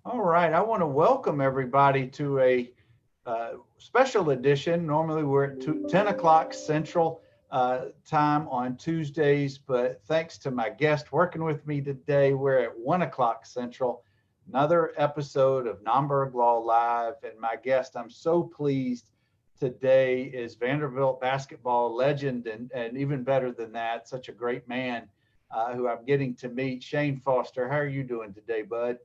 All right, I want to welcome everybody to a special edition. Normally we're at 10 o'clock Central time on Tuesdays, but thanks to my guest working with me today, we're at 1 o'clock Central. Another episode of Nomberg Law Live, and my guest, I'm so pleased today, is Vanderbilt basketball legend, and even better than that, such a great man who I'm getting to meet, Shan Foster. How are you doing today, bud?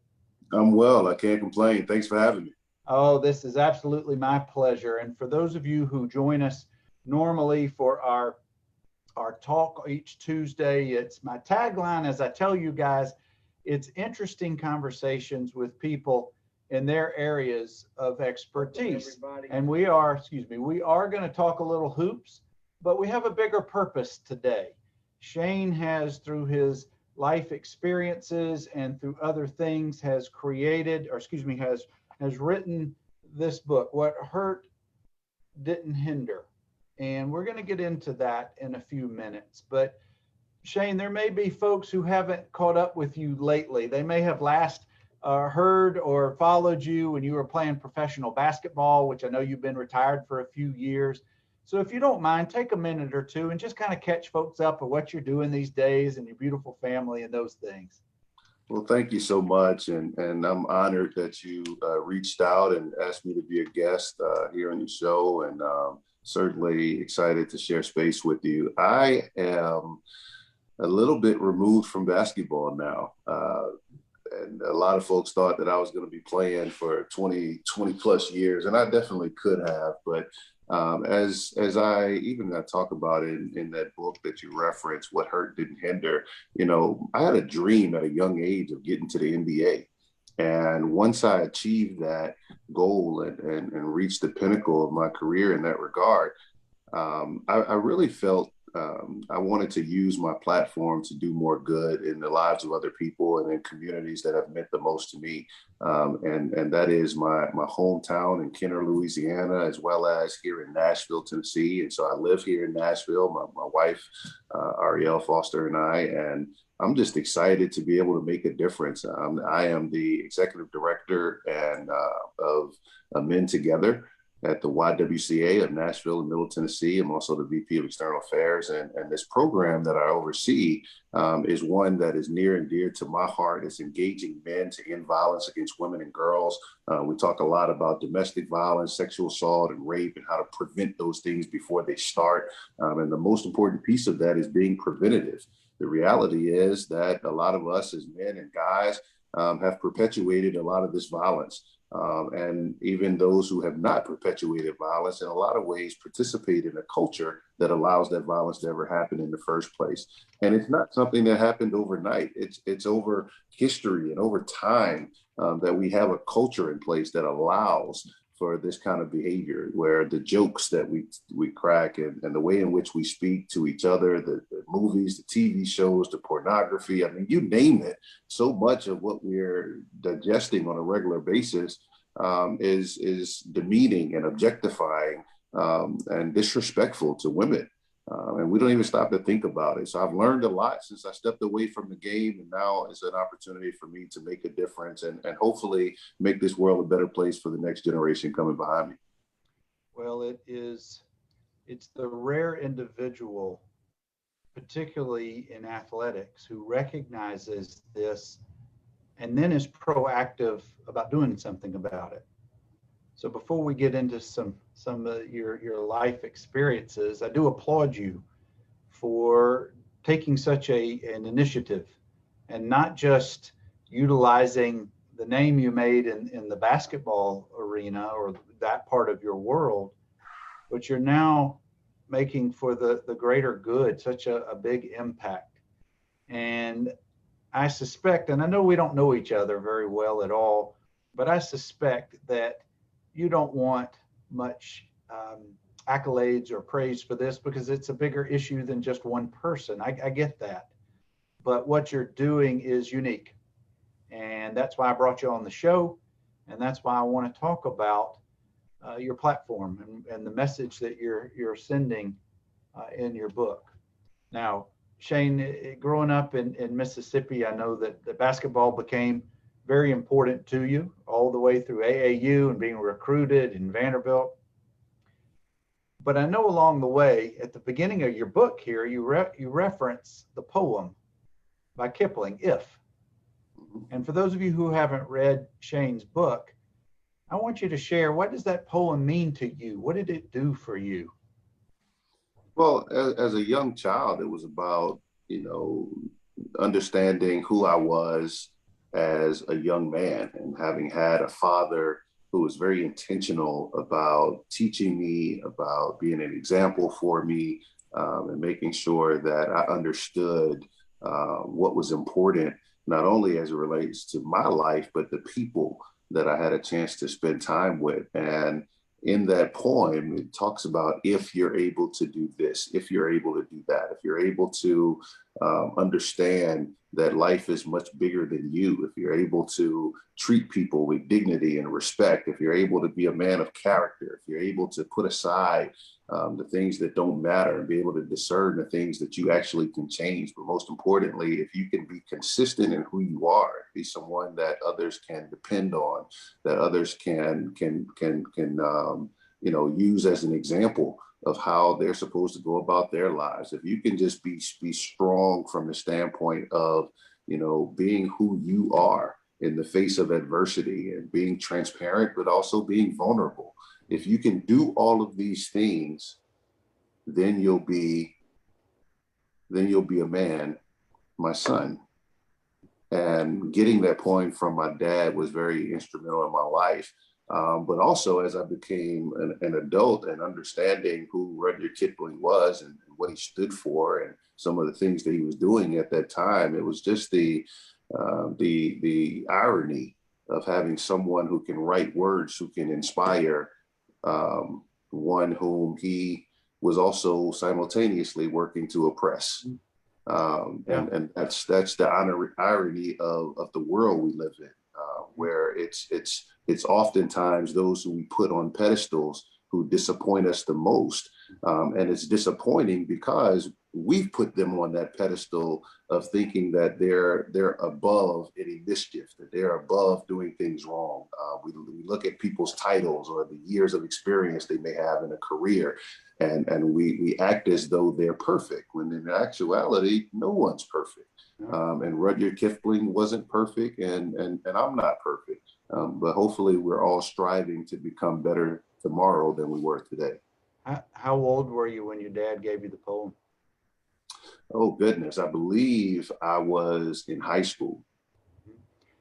I'm well. I can't complain. Thanks for having me. Oh, this is absolutely my pleasure. And for those of you who join us normally for our talk each Tuesday, it's my tagline as I tell you guys, it's interesting conversations with people in their areas of expertise. And we are going to talk a little hoops, but we have a bigger purpose today. Shane has, through his life experiences and through other things, has created, or excuse me, has written this book, What Hurt Didn't Hinder. And we're going to get into that in a few minutes. But Shane, there may be folks who haven't caught up with you lately. They may have last heard or followed you when you were playing professional basketball, which I know you've been retired for a few years. So if you don't mind, take a minute or two and just kind of catch folks up on what you're doing these days and your beautiful family and those things. Well, thank you so much. And I'm honored that you reached out and asked me to be a guest here on your show, and certainly excited to share space with you. I am a little bit removed from basketball now. And a lot of folks thought that I was going to be playing for 20 plus years, and I definitely could have. But as I talk about it in that book that you referenced, What Hurt Didn't Hinder, I had a dream at a young age of getting to the NBA. And once I achieved that goal and reached the pinnacle of my career in that regard, I really felt I wanted to use my platform to do more good in the lives of other people and in communities that have meant the most to me. And that is my hometown in Kenner, Louisiana, as well as here in Nashville, Tennessee. And so I live here in Nashville, my wife, Arielle Foster, and and I'm just excited to be able to make a difference. I am the executive director of Men Together at the YWCA of Nashville and Middle Tennessee. I'm also the VP of External Affairs. And this program that I oversee is one that is near and dear to my heart. It's engaging men to end violence against women and girls. We talk a lot about domestic violence, sexual assault, and rape, and how to prevent those things before they start. And the most important piece of that is being preventative. The reality is that a lot of us as men and guys have perpetuated a lot of this violence. And even those who have not perpetuated violence in a lot of ways participate in a culture that allows that violence to ever happen in the first place. And it's not something that happened overnight. It's over history and over time that we have a culture in place that allows for this kind of behavior, where the jokes that we crack and the way in which we speak to each other, the movies, the TV shows, the pornography, I mean, you name it, so much of what we're digesting on a regular basis is demeaning and objectifying and disrespectful to women. And we don't even stop to think about it. So I've learned a lot since I stepped away from the game, and now it's an opportunity for me to make a difference and hopefully make this world a better place for the next generation coming behind me. Well, it's the rare individual, particularly in athletics, who recognizes this and then is proactive about doing something about it. So before we get into some of your life experiences, I do applaud you for taking such an initiative and not just utilizing the name you made in the basketball arena or that part of your world, but you're now making for the greater good such a big impact. And I suspect, and I know we don't know each other very well at all, but I suspect that you don't want much accolades or praise for this because it's a bigger issue than just one person. I get that. But what you're doing is unique. And that's why I brought you on the show. And that's why I want to talk about your platform and the message that you're sending in your book. Now, Shane, growing up in Mississippi, I know that the basketball became very important to you all the way through AAU and being recruited in Vanderbilt. But I know along the way, at the beginning of your book here, you reference the poem by Kipling, If. And for those of you who haven't read Shane's book, I want you to share, what does that poem mean to you? What did it do for you? Well, as a young child, it was about, understanding who I was as a young man, and having had a father who was very intentional about teaching me, about being an example for me, and making sure that I understood what was important, not only as it relates to my life, but the people that I had a chance to spend time with. And in that poem, it talks about, if you're able to do this, if you're able to do that, if you're able to understand that life is much bigger than you, if you're able to treat people with dignity and respect, if you're able to be a man of character, if you're able to put aside the things that don't matter and be able to discern the things that you actually can change. But most importantly, if you can be consistent in who you are, be someone that others can depend on, that others can use as an example of how they're supposed to go about their lives. If you can just be strong from the standpoint of, being who you are in the face of adversity, and being transparent, but also being vulnerable. If you can do all of these things, then you'll be a man, my son. And getting that point from my dad was very instrumental in my life. But also, as I became an adult and understanding who Rudyard Kipling was, and what he stood for, and some of the things that he was doing at that time, it was just the irony of having someone who can write words, who can inspire, one whom he was also simultaneously working to oppress. And that's the irony of the world we live in, where it's oftentimes those who we put on pedestals who disappoint us the most. And it's disappointing because we've put them on that pedestal of thinking that they're above any mischief, that they're above doing things wrong. We look at people's titles or the years of experience they may have in a career, and we act as though they're perfect, when in actuality, no one's perfect. And Rudyard Kipling wasn't perfect, and I'm not perfect. But hopefully we're all striving to become better tomorrow than we were today. How old were you when your dad gave you the poem? Oh, goodness. I believe I was in high school.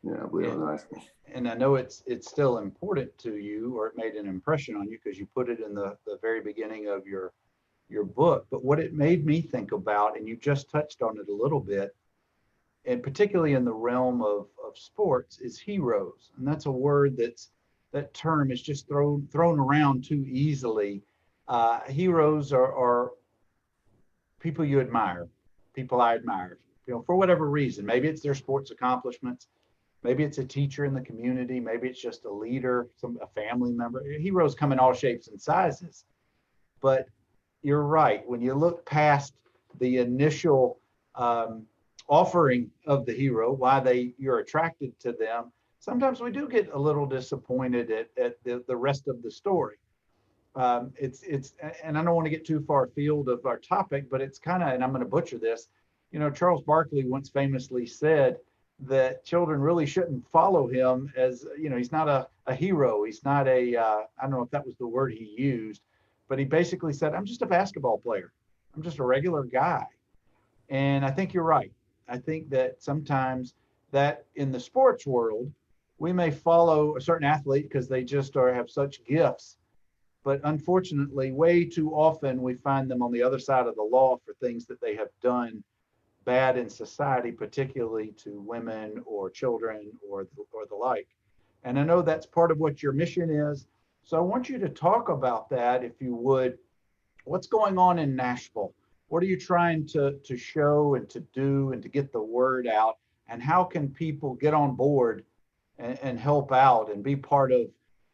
Yeah, I believe I was in high school. And I know it's still important to you, or it made an impression on you because you put it in the very beginning of your book. But what it made me think about, and you just touched on it a little bit, and particularly in the realm of sports, is heroes. And that's a word that term is just thrown around too easily. Heroes are people you admire, people I admire, for whatever reason. Maybe it's their sports accomplishments. Maybe it's a teacher in the community. Maybe it's just a leader, a family member. Heroes come in all shapes and sizes. But you're right. When you look past the initial offering of the hero, why you're attracted to them, sometimes we do get a little disappointed at the rest of the story. It's and I don't want to get too far afield of our topic, but it's kind of, and I'm going to butcher this. Charles Barkley once famously said that children really shouldn't follow him as, he's not a hero. He's not I don't know if that was the word he used, but he basically said, I'm just a basketball player. I'm just a regular guy. And I think you're right. I think that sometimes that in the sports world, we may follow a certain athlete because they just have such gifts. But unfortunately, way too often we find them on the other side of the law for things that they have done bad in society, particularly to women or children or the like. And I know that's part of what your mission is. So I want you to talk about that, if you would. What's going on in Nashville? What are you trying to show and to do and to get the word out? And how can people get on board and help out and be part of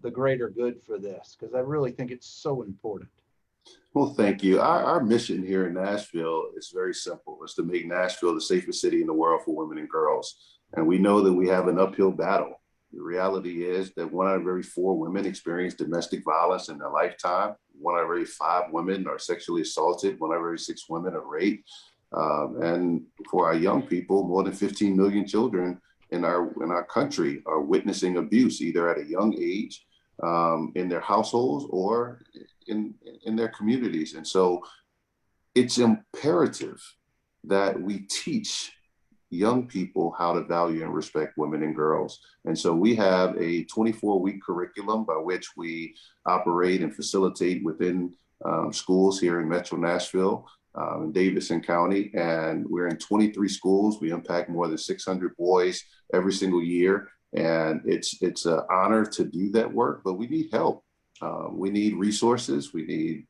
the greater good for this? Because I really think it's so important. Well, thank you. Our mission here in Nashville is very simple. It's to make Nashville the safest city in the world for women and girls. And we know that we have an uphill battle. The reality is that 1 out of every 4 women experience domestic violence in their lifetime. 1 out of every 5 women are sexually assaulted. 1 out of every 6 women are raped. And for our young people, more than 15 million children in our country are witnessing abuse, either at a young age, in their households or in their communities. And so it's imperative that we teach young people how to value and respect women and girls. And so we have a 24-week curriculum by which we operate and facilitate within schools here in Metro Nashville, in Davidson County. And we're in 23 schools. We impact more than 600 boys every single year. And it's an honor to do that work, but we need help. We need resources, we need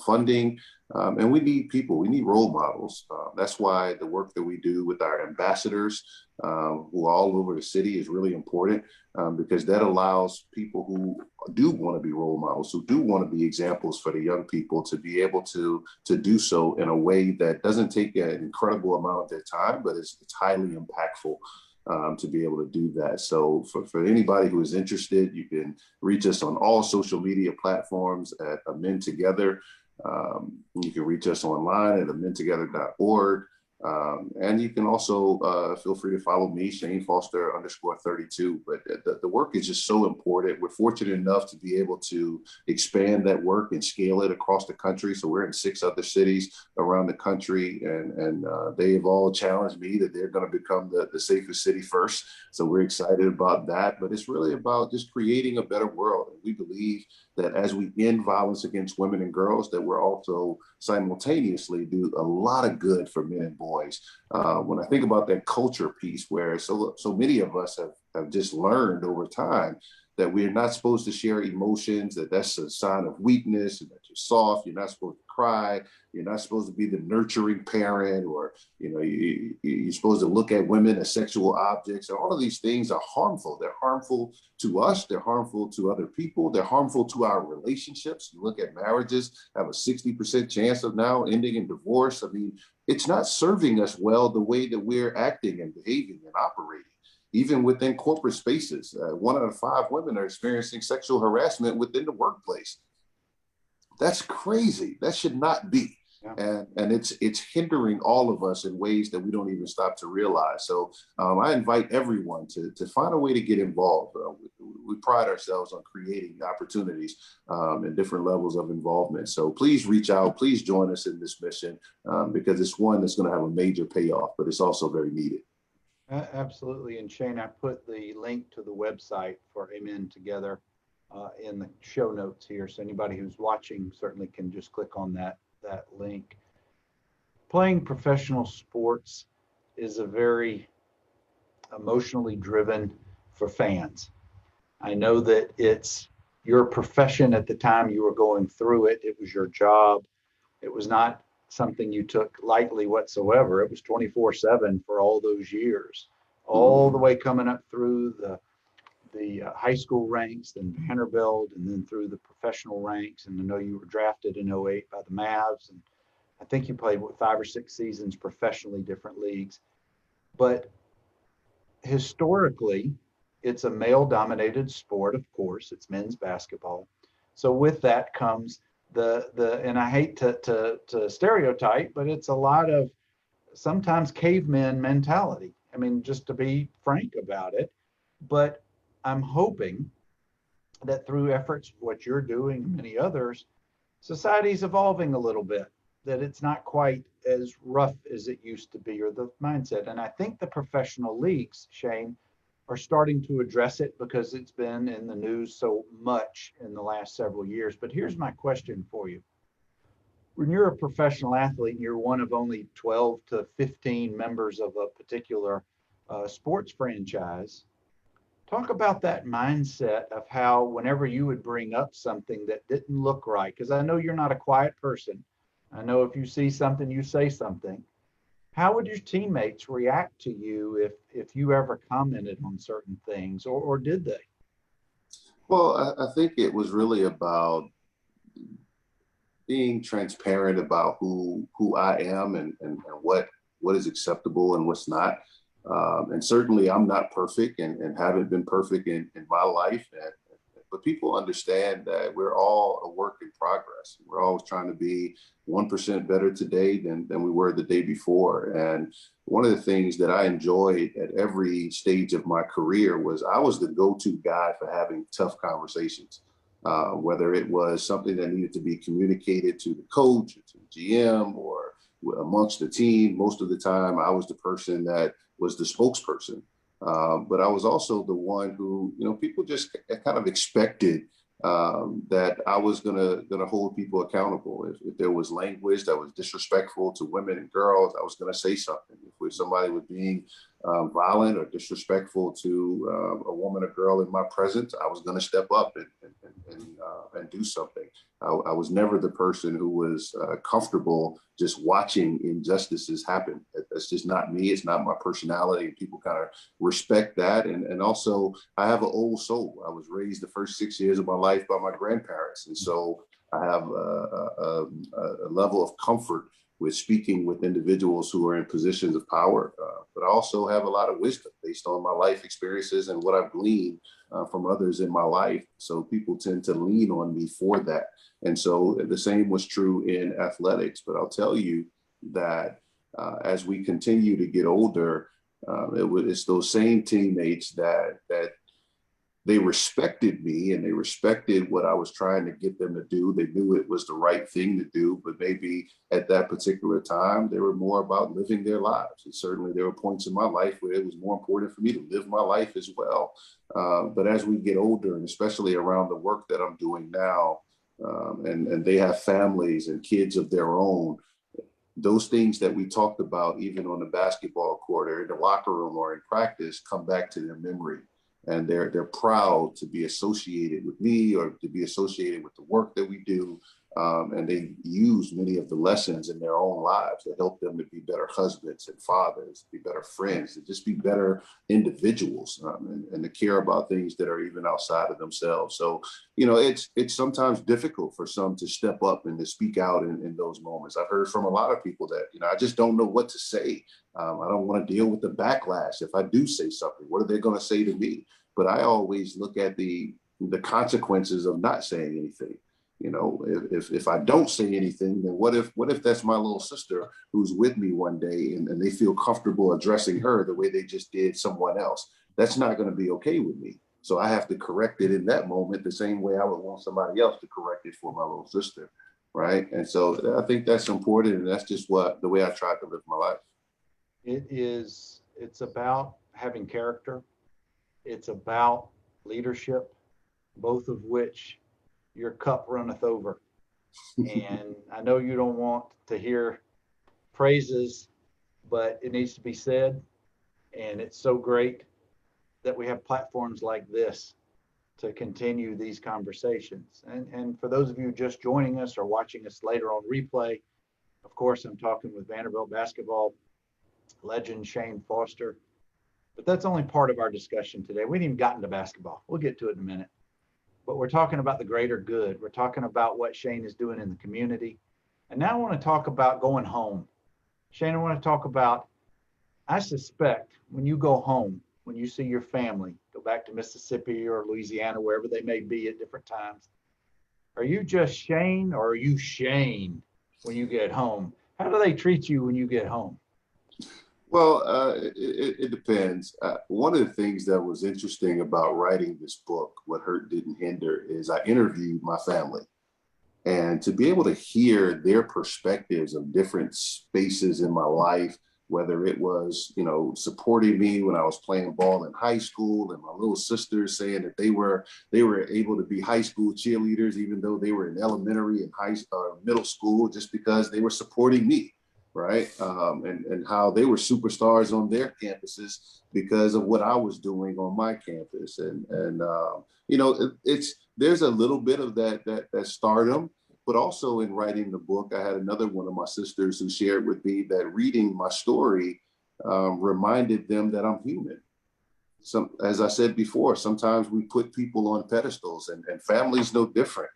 funding, and we need people, we need role models. That's why the work that we do with our ambassadors, who are all over the city, is really important, because that allows people who do want to be role models, who do want to be examples for the young people, to be able to do so in a way that doesn't take an incredible amount of their time, but it's highly impactful. To be able to do that. So for anybody who is interested, you can reach us on all social media platforms at Men Together. You can reach us online at amentogether.org. And you can also feel free to follow me, Shan Foster _32. But the work is just so important. We're fortunate enough to be able to expand that work and scale it across the country. So we're in 6 other cities around the country, and they have all challenged me that they're going to become the safest city first. So we're excited about that. But it's really about just creating a better world. And we believe that as we end violence against women and girls, that we're also simultaneously do a lot of good for men and boys. When I think about that culture piece, where so many of us have just learned over time that we're not supposed to share emotions, that's a sign of weakness, and that you're soft, you're not supposed to cry, you're not supposed to be the nurturing parent, or you're supposed to look at women as sexual objects. And all of these things are harmful. They're harmful to us, they're harmful to other people, they're harmful to our relationships. You look at marriages have a 60% chance of now ending in divorce. I mean, it's not serving us well, the way that we're acting and behaving and operating. Even within corporate spaces, 1 out of 5 women are experiencing sexual harassment within the workplace. That's crazy. That should not be. Yeah. And it's hindering all of us in ways that we don't even stop to realize. So I invite everyone to find a way to get involved. We pride ourselves on creating opportunities and different levels of involvement. So please reach out, please join us in this mission, because it's one that's going to have a major payoff, but it's also very needed. Absolutely. And Shane, I put the link to the website for Amen Together in the show notes here. So anybody who's watching certainly can just click on that link. Playing professional sports is a very emotionally driven for fans. I know that it's your profession at the time you were going through it. It was your job. It was not something you took lightly whatsoever. It was 24/7 for all those years, all the way coming up through the high school ranks, then Vanderbilt, and then through the professional ranks. And I know you were drafted in '08 by the Mavs, and I think you played 5 or 6 seasons professionally, different leagues. But historically, it's a male-dominated sport, of course. It's men's basketball. So with that comes and I hate to stereotype, but it's a lot of sometimes caveman mentality. I mean, just to be frank about it. But I'm hoping that through efforts, what you're doing and many others, society's evolving a little bit, that it's not quite as rough as it used to be, or the mindset. And I think the professional leagues, Shane, are starting to address it because it's been in the news so much in the last several years. But here's my question for you. When you're a professional athlete and you're one of only 12 to 15 members of a particular sports franchise, talk about that mindset of how whenever you would bring up something that didn't look right, because I know you're not a quiet person. I know if you see something, you say something. How would your teammates react to you if you ever commented on certain things, or did they? Well, I think it was really about being transparent about who I am and what is acceptable and what's not. And certainly I'm not perfect and haven't been perfect in my life. But people understand that we're all a work in progress. We're always trying to be 1% better today than we were the day before. And one of the things that I enjoyed at every stage of my career was I was the go-to guy for having tough conversations. Whether it was something that needed to be communicated to the coach or to the GM or amongst the team, most of the time I was the person that was the spokesperson. But I was also the one who, people just kind of expected that I was gonna hold people accountable. If there was language that was disrespectful to women and girls, I was gonna say something. If somebody was being violent or disrespectful to a woman or girl in my presence, I was gonna step up and do something. I was never the person who was comfortable just watching injustices happen. That's just not me. It's not my personality. People kind of respect that. And also, I have an old soul. I was raised the first 6 years of my life by my grandparents. And so I have a level of comfort with speaking with individuals who are in positions of power. But I also have a lot of wisdom based on my life experiences and what I've gleaned from others in my life. So people tend to lean on me for that. And so the same was true in athletics. But I'll tell you that as we continue to get older, it's those same teammates that they respected me and they respected what I was trying to get them to do. They knew it was the right thing to do, but maybe at that particular time, they were more about living their lives. And certainly there were points in my life where it was more important for me to live my life as well. But as we get older, and especially around the work that I'm doing now, and they have families and kids of their own, those things that we talked about, even on the basketball court or in the locker room or in practice, come back to their memory. And they're proud to be associated with me or to be associated with the work that we do. And they use many of the lessons in their own lives that help them to be better husbands and fathers, be better friends, to just be better individuals, and to care about things that are even outside of themselves. So, it's sometimes difficult for some to step up and to speak out in those moments. I've heard from a lot of people that, I just don't know what to say. I don't want to deal with the backlash. If I do say something, what are they going to say to me? But I always look at the consequences of not saying anything. If I don't say anything, then what if that's my little sister who's with me one day and they feel comfortable addressing her the way they just did someone else? That's not going to be okay with me. So I have to correct it in that moment the same way I would want somebody else to correct it for my little sister, right? And so I think that's important, and that's just the way I try to live my life. It's about having character. It's about leadership, both of which your cup runneth over. And I know you don't want to hear praises, but it needs to be said. And it's so great that we have platforms like this to continue these conversations. And for those of you just joining us or watching us later on replay, of course, I'm talking with Vanderbilt basketball legend Shan Foster. But that's only part of our discussion today. We haven't even gotten to basketball. We'll get to it in a minute. But we're talking about the greater good. We're talking about what Shan is doing in the community. And now I want to talk about going home. Shan, I want to talk about, I suspect when you go home, when you see your family, go back to Mississippi or Louisiana, wherever they may be at different times, are you just Shane or are you Shane when you get home? How do they treat you when you get home? Well, it depends. One of the things that was interesting about writing this book, What Hurt Didn't Hinder, is I interviewed my family. And to be able to hear their perspectives of different spaces in my life, whether it was, supporting me when I was playing ball in high school, and my little sisters saying that they were able to be high school cheerleaders, even though they were in elementary and middle school, just because they were supporting me. Right. And how they were superstars on their campuses because of what I was doing on my campus. And there's a little bit of that stardom, but also in writing the book, I had another one of my sisters who shared with me that reading my story reminded them that I'm human. As I said before, sometimes we put people on pedestals, and family's no different.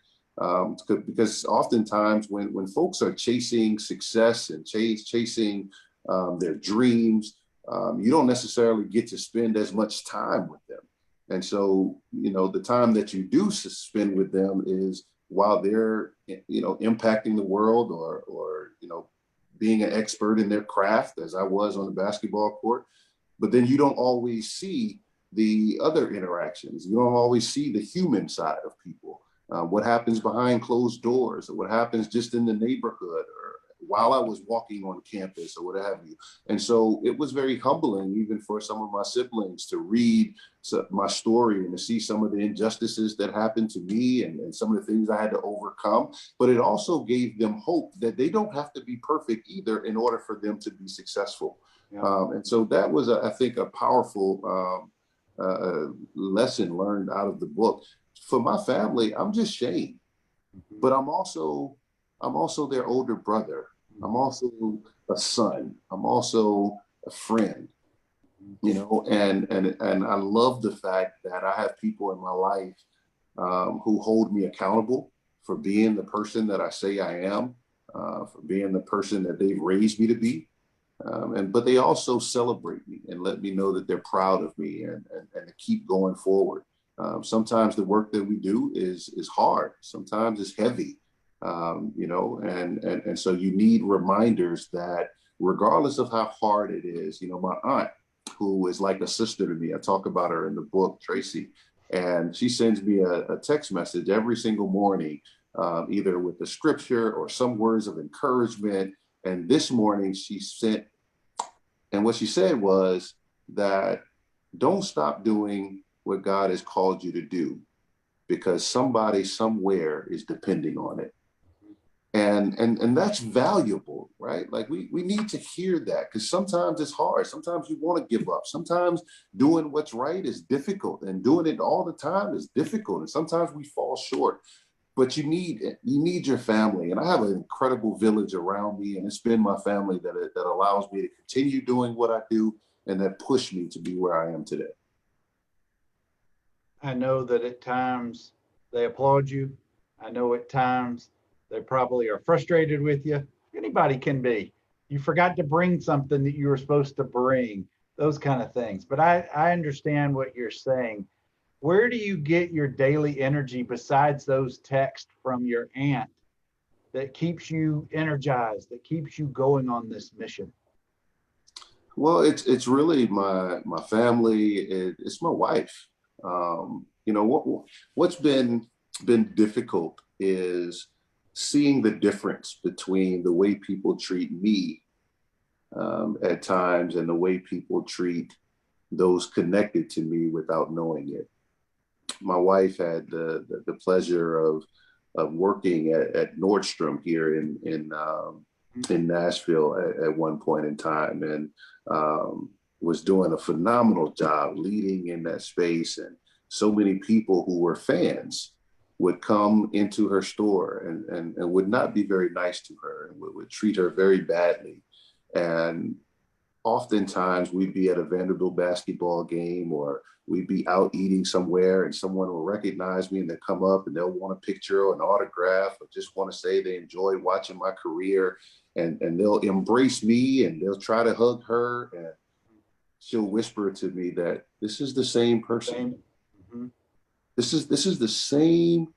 Because oftentimes when folks are chasing success and chasing their dreams, you don't necessarily get to spend as much time with them. And so, the time that you do spend with them is while they're, impacting the world or being an expert in their craft, as I was on the basketball court. But then you don't always see the other interactions. You don't always see the human side of people, what happens behind closed doors, or what happens just in the neighborhood, or while I was walking on campus, or what have you. And so it was very humbling, even for some of my siblings, to read my story and to see some of the injustices that happened to me and some of the things I had to overcome. But it also gave them hope that they don't have to be perfect either in order for them to be successful. Yeah. And so that was, I think, a powerful lesson learned out of the book. For my family, I'm just Shane, but I'm also their older brother. I'm also a son. I'm also a friend, and I love the fact that I have people in my life who hold me accountable for being the person that I say I am, for being the person that they've raised me to be. But they also celebrate me and let me know that they're proud of me and to keep going forward. Sometimes the work that we do is hard. Sometimes it's heavy, and so you need reminders that regardless of how hard it is, my aunt, who is like a sister to me, I talk about her in the book, Tracy, and she sends me a text message every single morning, either with the scripture or some words of encouragement. And this morning she sent, and what she said was that don't stop doing what God has called you to do, because somebody somewhere is depending on it. And that's valuable, right? Like we need to hear that, because sometimes it's hard. Sometimes you want to give up. Sometimes doing what's right is difficult, and doing it all the time is difficult. And sometimes we fall short. But you need your family, and I have an incredible village around me, and it's been my family that allows me to continue doing what I do and that pushed me to be where I am today. I know that at times they applaud you. I know at times they probably are frustrated with you. Anybody can be. You forgot to bring something that you were supposed to bring, those kind of things. But I understand what you're saying. Where do you get your daily energy besides those texts from your aunt that keeps you energized, that keeps you going on this mission? Well, it's really my family. It's my wife. What's been difficult is seeing the difference between the way people treat me at times and the way people treat those connected to me without knowing it. My wife had the pleasure of working at Nordstrom here in Nashville at one point in time, and was doing a phenomenal job leading in that space. And so many people who were fans would come into her store and would not be very nice to her and would treat her very badly. And oftentimes we'd be at a Vanderbilt basketball game, or we'd be out eating somewhere, and someone will recognize me and they'll come up and they'll want a picture or an autograph, or just want to say they enjoy watching my career, and they'll embrace me and they'll try to hug her, and she'll whisper to me that this is the same person. Mm-hmm. This is the same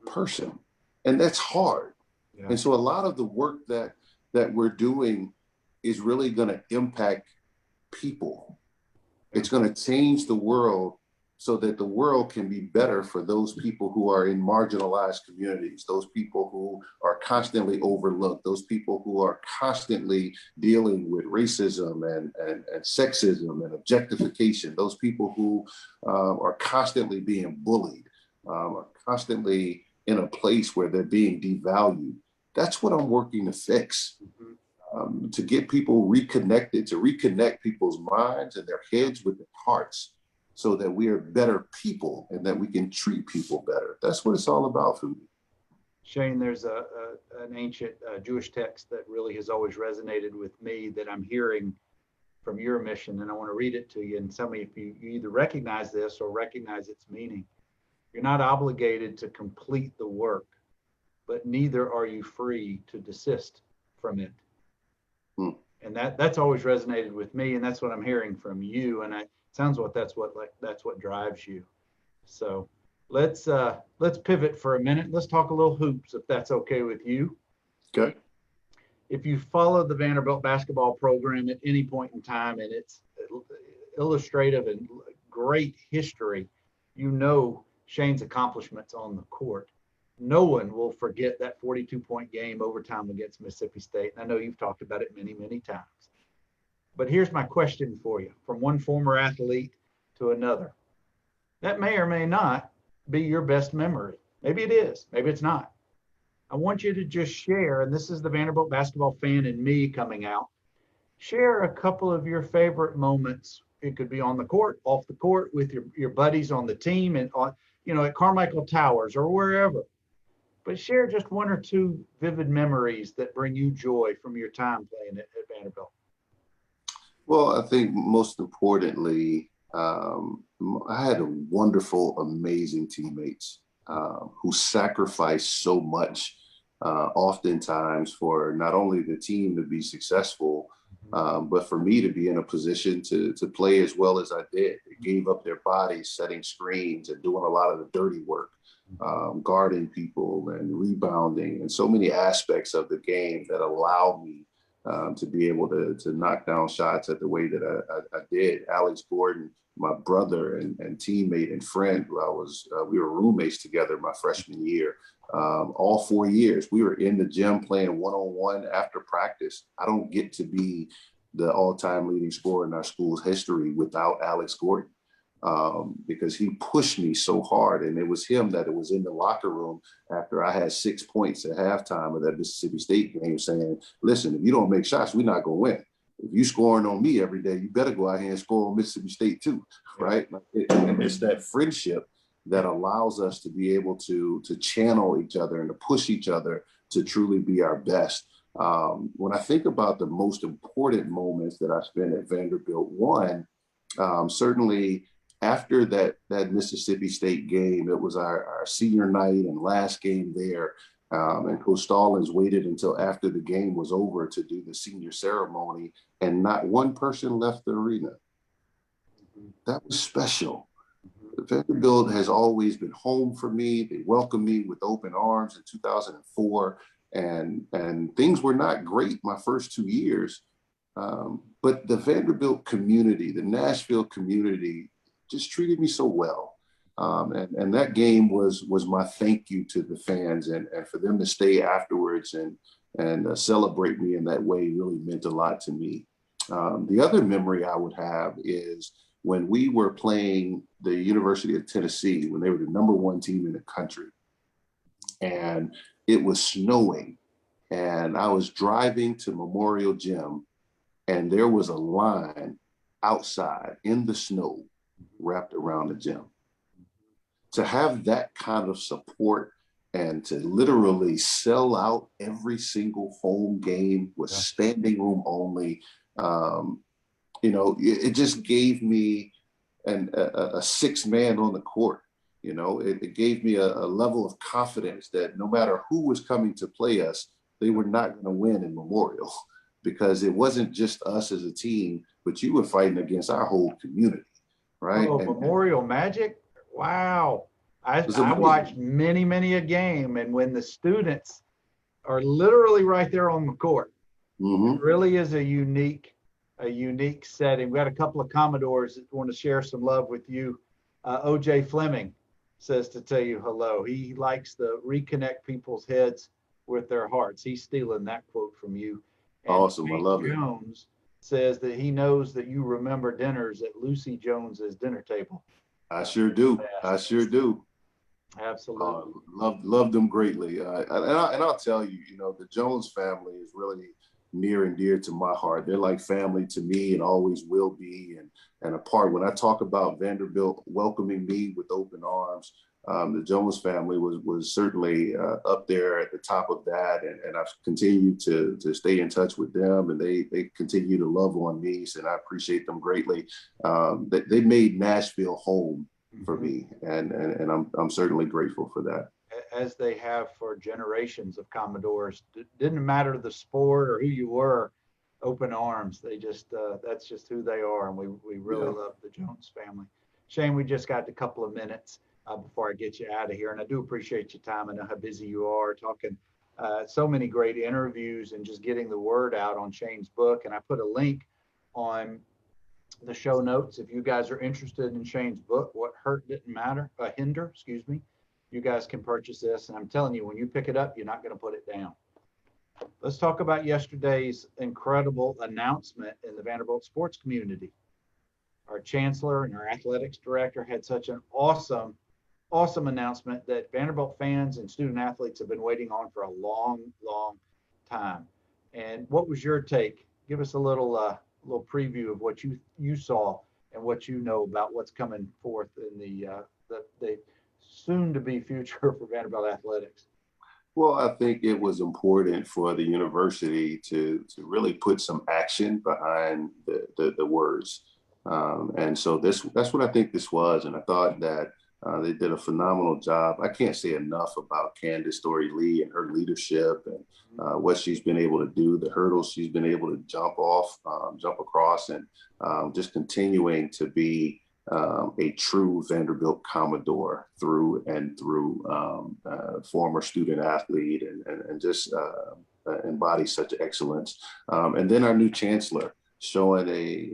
person. And that's hard. Yeah. And so a lot of the work that we're doing is really going to impact people. It's going to change the world so that the world can be better for those people who are in marginalized communities, those people who are constantly overlooked, those people who are constantly dealing with racism and sexism and objectification, those people who are constantly being bullied, are constantly in a place where they're being devalued. That's what I'm working to fix. Mm-hmm. To get people reconnected, to reconnect people's minds and their heads with their hearts, so that we are better people and that we can treat people better. That's what it's all about for me. Shane, there's an ancient Jewish text that really has always resonated with me that I'm hearing from your mission, and I want to read it to you. And tell me if you either recognize this or recognize its meaning. You're not obligated to complete the work, but neither are you free to desist from it. And that's always resonated with me, and that's what I'm hearing from you. And it sounds what that's what drives you. So let's pivot for a minute. Let's talk a little hoops, if that's okay with you. Okay. If you follow the Vanderbilt basketball program at any point in time, and it's illustrative and great history, you know Shane's accomplishments on the court. No one will forget that 42-point game overtime against Mississippi State. And I know you've talked about it many, many times. But here's my question for you, from one former athlete to another. That may or may not be your best memory. Maybe it is, maybe it's not. I want you to just share, and this is the Vanderbilt basketball fan in me coming out. Share a couple of your favorite moments. It could be on the court, off the court, with your buddies on the team, and on, at Carmichael Towers or wherever. But share just one or two vivid memories that bring you joy from your time playing at Vanderbilt. Well, I think most importantly, I had a wonderful, amazing teammates who sacrificed so much, oftentimes for not only the team to be successful, but for me to be in a position to play as well as I did. They gave up their bodies setting screens and doing a lot of the dirty work, guarding people and rebounding, and so many aspects of the game that allow me to be able to knock down shots at the way that I did. Alex Gordon, my brother and teammate and friend, who we were roommates together my freshman year. All 4 years, we were in the gym playing one-on-one after practice. I don't get to be the all-time leading scorer in our school's history without Alex Gordon. Because he pushed me so hard, and it was him that was in the locker room after I had 6 points at halftime of that Mississippi State game saying, listen, if you don't make shots, we're not going to win. If you scoring on me every day, you better go out here and score on Mississippi State too, right? And it's that friendship that allows us to be able to channel each other and to push each other to truly be our best. When I think about the most important moments that I spent at Vanderbilt, one, certainly after that Mississippi State game, it was our senior night and last game there. And Coach Stallings waited until after the game was over to do the senior ceremony, and not one person left the arena. That was special. Vanderbilt has always been home for me. They welcomed me with open arms in 2004, and things were not great my first 2 years. But the Vanderbilt community, the Nashville community, just treated me so well. And that game was my thank you to the fans, and for them to stay afterwards and celebrate me in that way really meant a lot to me. The other memory I would have is when we were playing the University of Tennessee, when they were the #1 team in the country, and it was snowing, and I was driving to Memorial Gym, and there was a line outside in the snow wrapped around the gym. To have that kind of support and to literally sell out every single home game with standing room only, it just gave me a sixth man on the court. It gave me a level of confidence that no matter who was coming to play us, they were not going to win in Memorial, because it wasn't just us as a team, but you were fighting against our whole community, right? Oh, Memorial Magic? Wow. I watched many a game, and when the students are literally right there on the court, it really is a unique setting. We got a couple of Commodores that want to share some love with you. OJ Fleming says to tell you hello. He likes to reconnect people's heads with their hearts. He's stealing that quote from you. And awesome. Pete I love it. Jones says that he knows that you remember dinners at Lucy Jones's dinner table. I sure do. I sure do. Absolutely. Love them greatly. And I'll tell you, the Jones family is really near and dear to my heart. They're like family to me and always will be. And a part, when I talk about Vanderbilt welcoming me with open arms, the Jones family was certainly up there at the top of that. And I've continued to stay in touch with them, and they continue to love on me. And I appreciate them greatly. They made Nashville home for me, and I'm certainly grateful for that. As they have for generations of Commodores. Didn't matter the sport or who you were. open arms. They just that's just who they are, and we really Yeah. love the Jones family. Shane, we just got a couple of minutes before I get you out of here, and I do appreciate your time. I know how busy you are talking so many great interviews and just getting the word out on Shane's book. And I put a link on the show notes if you guys are interested in Shane's book, What Hurt Didn't Matter, Hinder, excuse me. You guys can purchase this, and I'm telling you, when you pick it up, you're not going to put it down. Let's talk about yesterday's incredible announcement in the Vanderbilt sports community. Our chancellor and our athletics director had such an awesome announcement that Vanderbilt fans and student athletes have been waiting on for a long time. And what was your take? Give us a little preview of what you saw and what you know about what's coming forth in the soon to be future for Vanderbilt athletics. Well, I think it was important for the university to really put some action behind the words. And so that's what I think this was. And I thought that they did a phenomenal job. I can't say enough about Candace Story Lee and her leadership and what she's been able to do, the hurdles she's been able to jump across, and just continuing to be a true Vanderbilt Commodore through and through, former student athlete, and just embody such excellence. And then our new chancellor showing a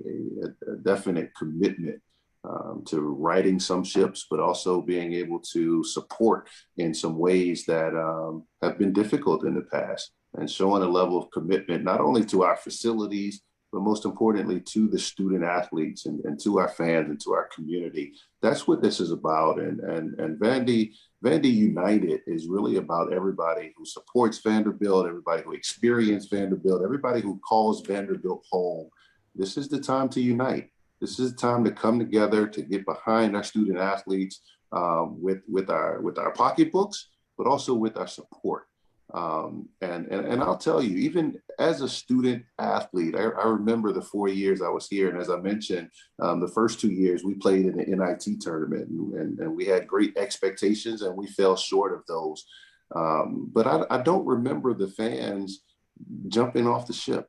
definite commitment to righting some ships, but also being able to support in some ways that have been difficult in the past, and showing a level of commitment not only to our facilities, but most importantly to the student athletes and to our fans and to our community. That's what this is about. And Vandy United is really about everybody who supports Vanderbilt, everybody who experienced Vanderbilt, everybody who calls Vanderbilt home. This is the time to unite. This is the time to come together, to get behind our student athletes with our pocketbooks, but also with our support. And I'll tell you, even as a student athlete, I remember the 4 years I was here. And as I mentioned, the first 2 years we played in the NIT tournament, and we had great expectations and we fell short of those. But I don't remember the fans jumping off the ship.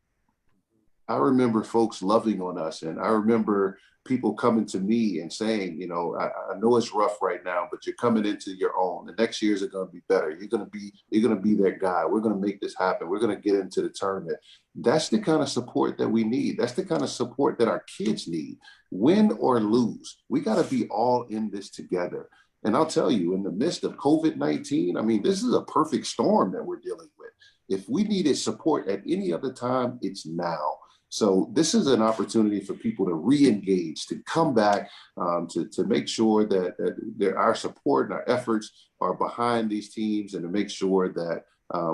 I remember folks loving on us, and I remember people coming to me and saying, I know it's rough right now, but you're coming into your own. The next years are going to be better. You're going to be that guy. We're going to make this happen. We're going to get into the tournament. That's the kind of support that we need. That's the kind of support that our kids need. Win or lose, we got to be all in this together. And I'll tell you, in the midst of COVID-19, I mean, this is a perfect storm that we're dealing with. If we needed support at any other time, it's now. So this is an opportunity for people to re-engage, to come back, to make sure that our support and our efforts are behind these teams, and to make sure that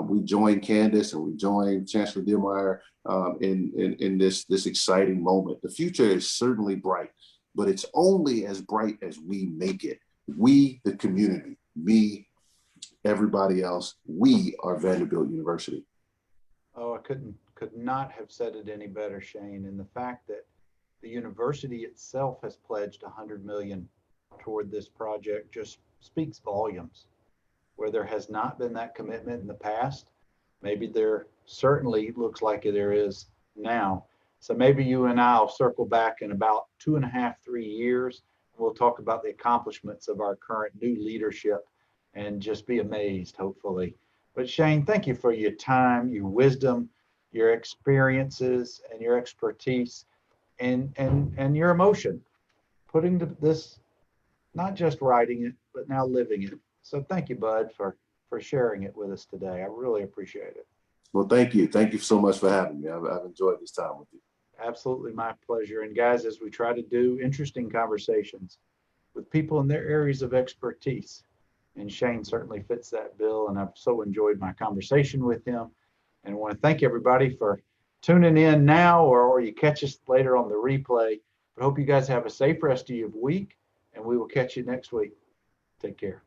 we join Candace and we join Chancellor Diermeyer in this exciting moment. The future is certainly bright, but it's only as bright as we make it. We, the community, me, everybody else, we are Vanderbilt University. Oh, I could not have said it any better, Shane. And the fact that the university itself has pledged $100 million toward this project just speaks volumes. Where there has not been that commitment in the past, maybe there certainly looks like there is now. So maybe you and I'll circle back in about 2.5, 3 years. We'll talk about the accomplishments of our current new leadership and just be amazed, hopefully. But Shane, thank you for your time, your wisdom, your experiences, and your expertise, and your emotion, putting this, not just writing it, but now living it. So thank you, Bud, for sharing it with us today. I really appreciate it. Well, thank you. Thank you so much for having me. I've enjoyed this time with you. Absolutely my pleasure. And guys, as we try to do interesting conversations with people in their areas of expertise, and Shane certainly fits that bill, and I've so enjoyed my conversation with him. And I want to thank everybody for tuning in now, or you catch us later on the replay. But I hope you guys have a safe rest of your week, and we will catch you next week. Take care.